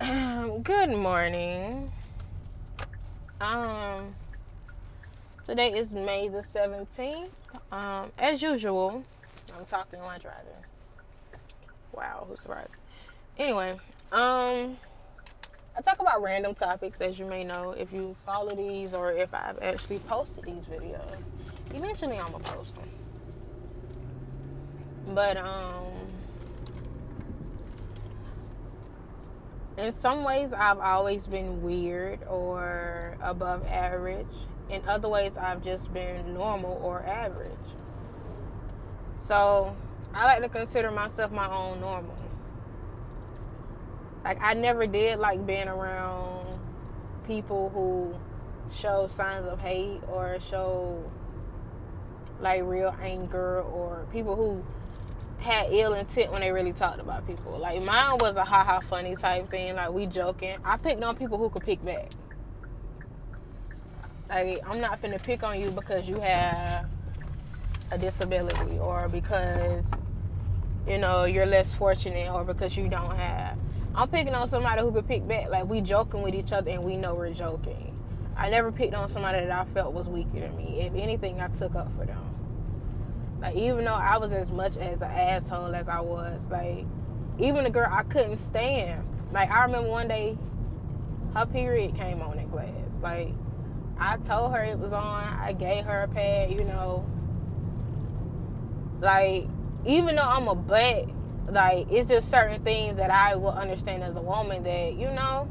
Good morning. Um, Today is May the 17th. As usual, I'm talking while driving. Wow, who's surprised? Anyway, I talk about random topics, as you may know, if you follow these or if I've actually posted these videos. Eventually, I'm gonna post them. But in some ways, I've always been weird or above average. In other ways, I've just been normal or average. So, I like to consider myself my own normal. Like, I never did like being around people who show signs of hate or show like real anger, or people who had ill intent when they really talked about people. Like, mine was a ha funny type thing, like we joking. I picked on people who could pick back. Like, I'm not finna pick on you because you have a disability, or because you're less fortunate, or because you don't have. I'm picking on somebody who could pick back. Like, we joking with each other and we know we're joking. I never picked on somebody that I felt was weaker than me. If anything, I took up for them. Like, even though I was as much as an asshole as I was, like, even the girl I couldn't stand. Like, I remember one day, her period came on in class. Like, I told her it was on. I gave her a pad, Like, even though I'm a butt, like, it's just certain things that I will understand as a woman that,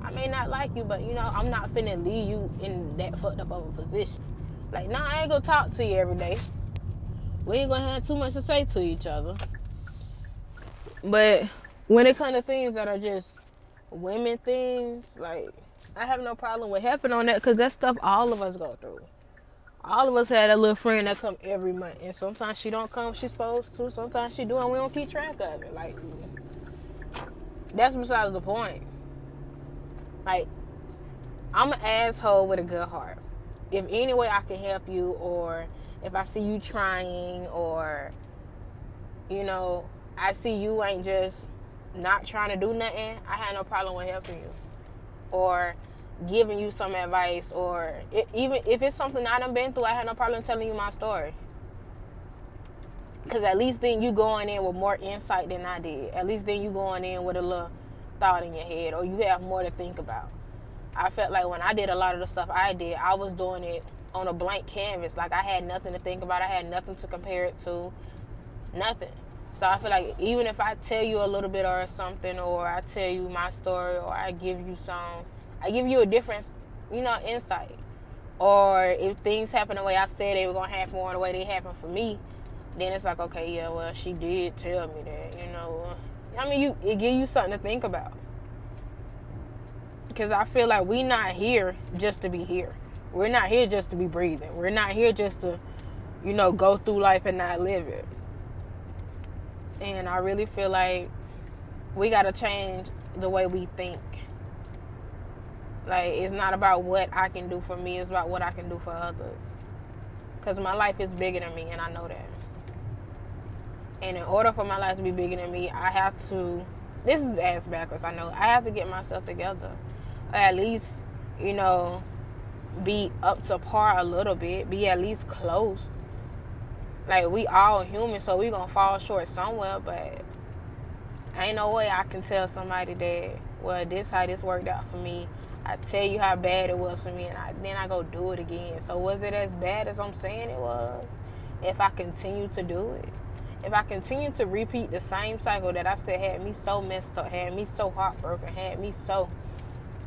I may not like you, but, I'm not finna leave you in that fucked up of a position. Like, nah, I ain't gonna talk to you every day. We ain't gonna have too much to say to each other. But when it comes to things that are just women things, like, I have no problem with helping on that, because that stuff all of us go through. All of us had a little friend that come every month, and sometimes she don't come, she's supposed to. Sometimes she do, and we don't keep track of it. Like, that's besides the point. Like, I'm an asshole with a good heart. If any way I can help you, or if I see you trying, or I see you ain't just not trying to do nothing, I have no problem with helping you, or giving you some advice, or even if it's something I done been through, I have no problem telling you my story. Because at least then you going in with more insight than I did. At least then you going in with a little thought in your head, or you have more to think about. I felt like when I did a lot of the stuff I did, I was doing it on a blank canvas. Like, I had nothing to think about. I had nothing to compare it to. Nothing. So I feel like even if I tell you a little bit or something, or I tell you my story, or I give you a different, insight. Or if things happen the way I said they were going to happen, or the way they happened for me, then it's like, okay, yeah, well, she did tell me that, it gives you something to think about. Because I feel like we not here just to be here. We're not here just to be breathing. We're not here just to, go through life and not live it. And I really feel like we got to change the way we think. Like, it's not about what I can do for me. It's about what I can do for others. Because my life is bigger than me, and I know that. And in order for my life to be bigger than me, I have to, this is ass backwards, I know, I have to get myself together. Or at least, be up to par a little bit. Be at least close. Like, we all human, so we gonna fall short somewhere, but ain't no way I can tell somebody that, well, this how this worked out for me. I tell you how bad it was for me, and then I go do it again. So was it as bad as I'm saying it was? If I continue to do it? If I continue to repeat the same cycle that I said had me so messed up, had me so heartbroken, had me so,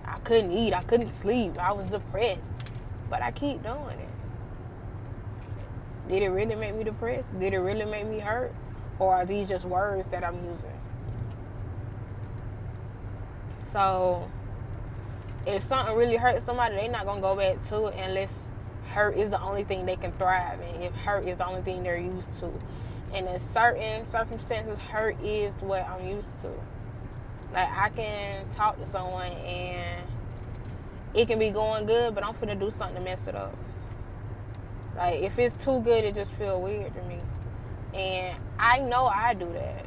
I couldn't eat, I couldn't sleep, I was depressed, but I keep doing it. Did it really make me depressed? Did it really make me hurt? Or are these just words that I'm using? So, if something really hurts somebody, they're not going to go back to it unless hurt is the only thing they can thrive in. If hurt is the only thing they're used to. And in certain circumstances, hurt is what I'm used to. Like, I can talk to someone and it can be going good, but I'm finna do something to mess it up. Like, if it's too good, it just feel weird to me. And I know I do that.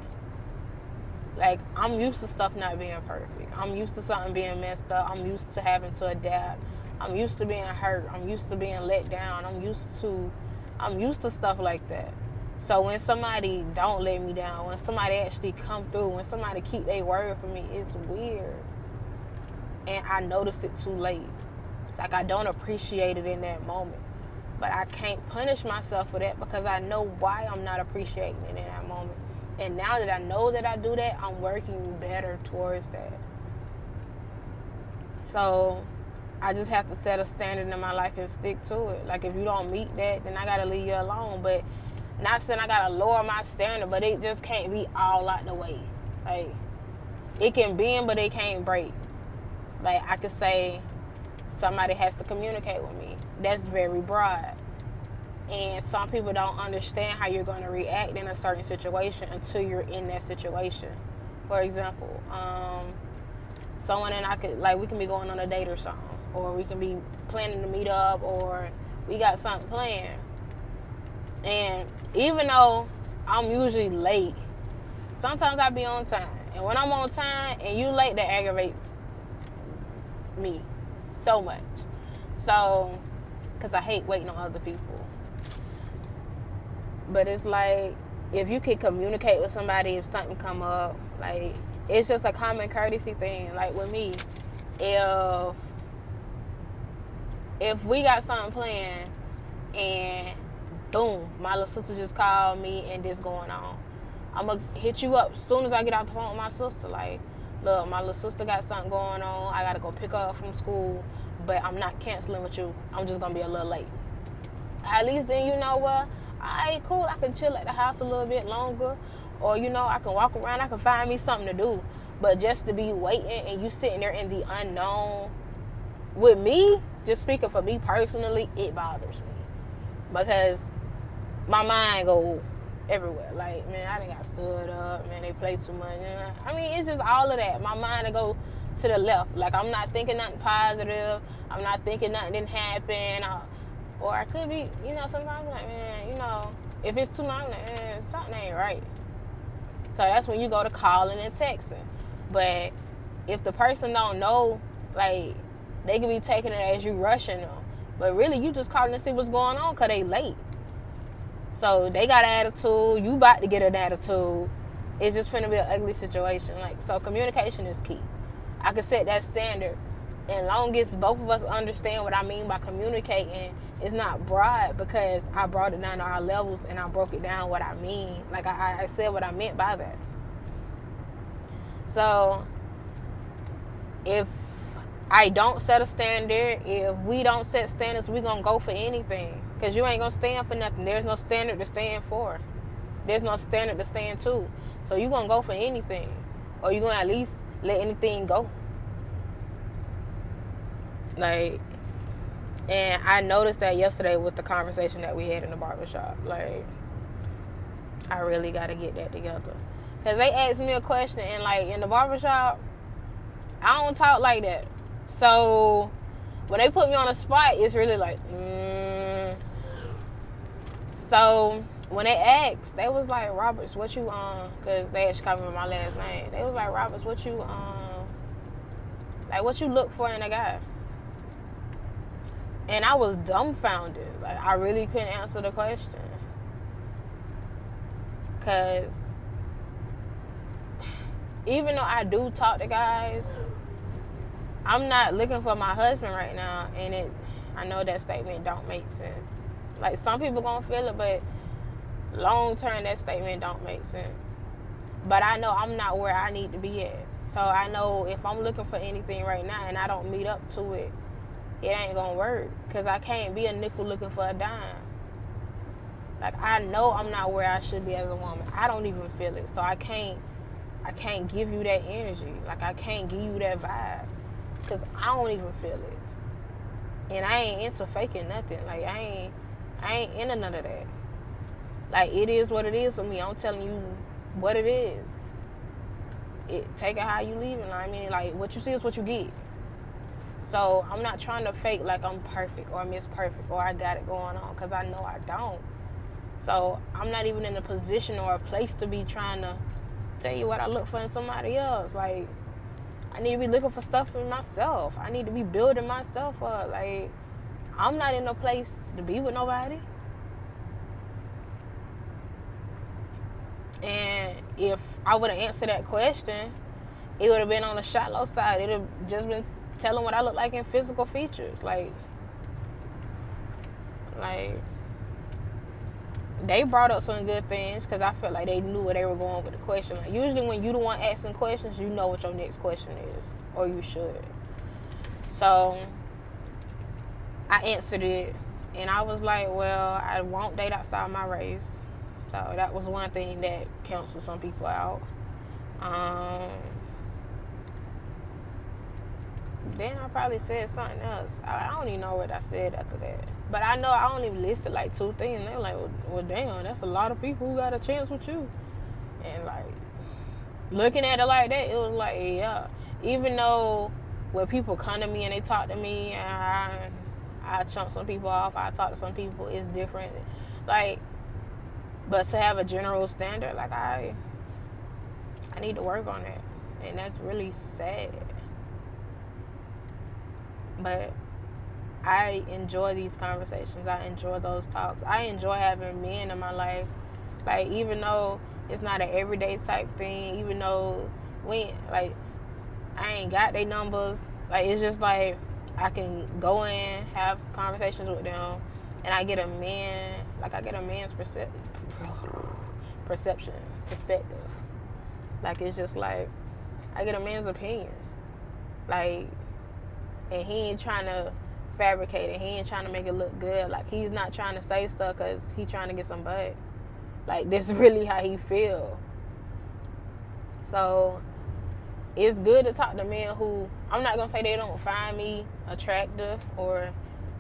Like, I'm used to stuff not being perfect. I'm used to something being messed up. I'm used to having to adapt. I'm used to being hurt. I'm used to being let down. I'm used to stuff like that. So when somebody don't let me down, when somebody actually come through, when somebody keep their word for me, it's weird. And I noticed it too late. Like, I don't appreciate it in that moment. But I can't punish myself for that because I know why I'm not appreciating it in that moment. And now that I know that I do that, I'm working better towards that. So I just have to set a standard in my life and stick to it. Like, if you don't meet that, then I got to leave you alone. But not saying I got to lower my standard, but it just can't be all out the way. Like, it can bend, but it can't break. Like, I could say somebody has to communicate with me. That's very broad. And some people don't understand how you're going to react in a certain situation until you're in that situation. For example, someone and I could, like, we can be going on a date or something, or we can be planning to meet up, or we got something planned. And even though I'm usually late, sometimes I be on time. And when I'm on time and you late, that aggravates me so much. So, because I hate waiting on other people. But it's like, if you can communicate with somebody if something come up, like, it's just a common courtesy thing. Like, with me, if we got something planned and boom, my little sister just called me and this going on, I'm going to hit you up as soon as I get off the phone with my sister. Like, look, my little sister got something going on. I got to go pick her up from school, but I'm not canceling with you. I'm just going to be a little late. At least then you know what? All right, cool. I can chill at the house a little bit longer. Or, you know, I can walk around. I can find me something to do. But just to be waiting and you sitting there in the unknown, with me, just speaking for me personally, it bothers me. Because my mind go everywhere. Like, man, I done got stood up. Man, they play too much. I mean, it's just all of that. My mind to go to the left. Like, I'm not thinking nothing positive. I'm not thinking nothing didn't happen. Or I could be, you know, sometimes I'm like, man, you know, if it's too long, man, something ain't right. So that's when you go to calling and texting. But if the person don't know, like, they can be taking it as you rushing them. But really, you just calling to see what's going on because they late. So they got an attitude. You about to get an attitude. It's just finna be an ugly situation. Like, so communication is key. I could set that standard. And long as both of us understand what I mean by communicating, it's not broad because I brought it down to our levels and I broke it down what I mean. Like, I said what I meant by that. So if I don't set a standard, if we don't set standards, we're going to go for anything. Because you ain't going to stand for nothing. There's no standard to stand for. There's no standard to stand to. So you're going to go for anything. Or you're going to at least let anything go. Like, and I noticed that yesterday with the conversation that we had in the barbershop. Like, I really got to get that together. Because they asked me a question, and, like, in the barbershop, I don't talk like that. So, when they put me on the spot, it's really like, So, when they asked, they was like, Roberts, what you, because they actually called me my last name. They was like, Roberts, what you, like, what you look for in a guy? And I was dumbfounded. Like, I really couldn't answer the question. Because even though I do talk to guys, I'm not looking for my husband right now. And I know that statement don't make sense. Like, some people gonna feel it, but long term, that statement don't make sense. But I know I'm not where I need to be at. So I know if I'm looking for anything right now and I don't meet up to it, it ain't gonna work. Because I can't be a nickel looking for a dime. Like, I know I'm not where I should be as a woman. I don't even feel it. So I can't give you that energy. Like, I can't give you that vibe. Because I don't even feel it. And I ain't into faking nothing. Like, I ain't into none of that. Like, it is what it is for me. I'm telling you what it is. Take it how you leave it. I mean, like, what you see is what you get. So I'm not trying to fake like I'm perfect or Miss Perfect or I got it going on, because I know I don't. So I'm not even in a position or a place to be trying to tell you what I look for in somebody else. Like, I need to be looking for stuff in myself. I need to be building myself up. Like, I'm not in a place to be with nobody. And if I would have answered that question, it would have been on the shallow side. It would have just been telling what I look like in physical features. Like they brought up some good things because I felt like they knew where they were going with the question. Like, usually when you the one asking questions, you know what your next question is, or you should. So I answered it, and I was like, well, I won't date outside my race. So that was one thing that canceled some people out. Then I probably said something else. I don't even know what I said after that. But I know I only listed like 2 things. And they were like, well, damn, that's a lot of people who got a chance with you. And like, looking at it like that, it was like, yeah. Even though when people come to me and they talk to me, and I chunk some people off, I talk to some people, it's different. Like, but to have a general standard, like I need to work on that. And that's really sad. But I enjoy these conversations. I enjoy those talks. I enjoy having men in my life. Like, even though it's not an everyday type thing, even though I ain't got their numbers, like, it's just like I can go in, have conversations with them, and I get a man's perspective. Like, it's just like I get a man's opinion. Like, and he ain't trying to fabricate it. He ain't trying to make it look good. Like, he's not trying to say stuff because he's trying to get some butt. Like, this is really how he feel. So it's good to talk to men who, I'm not going to say they don't find me attractive or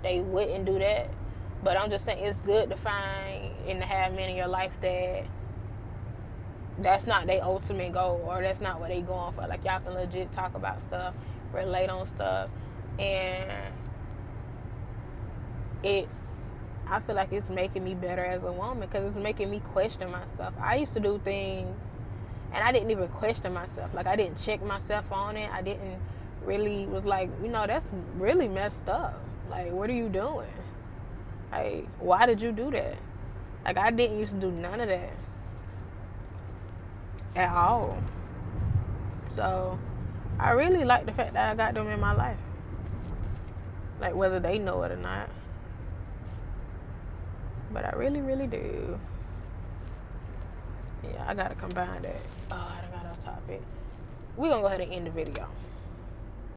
they wouldn't do that. But I'm just saying it's good to find and to have men in your life that's not their ultimate goal, or that's not what they going for. Like, y'all can legit talk about stuff, relate on stuff. And I feel like it's making me better as a woman because it's making me question my stuff. I used to do things and I didn't even question myself. Like, I didn't check myself on it. I didn't really was like, that's really messed up. Like, what are you doing? Like, why did you do that? Like, I didn't used to do none of that at all. So I really like the fact that I got them in my life. Like, whether they know it or not. But I really, really do. Yeah, I gotta combine that. Oh, I got off topic. We're gonna go ahead and end the video.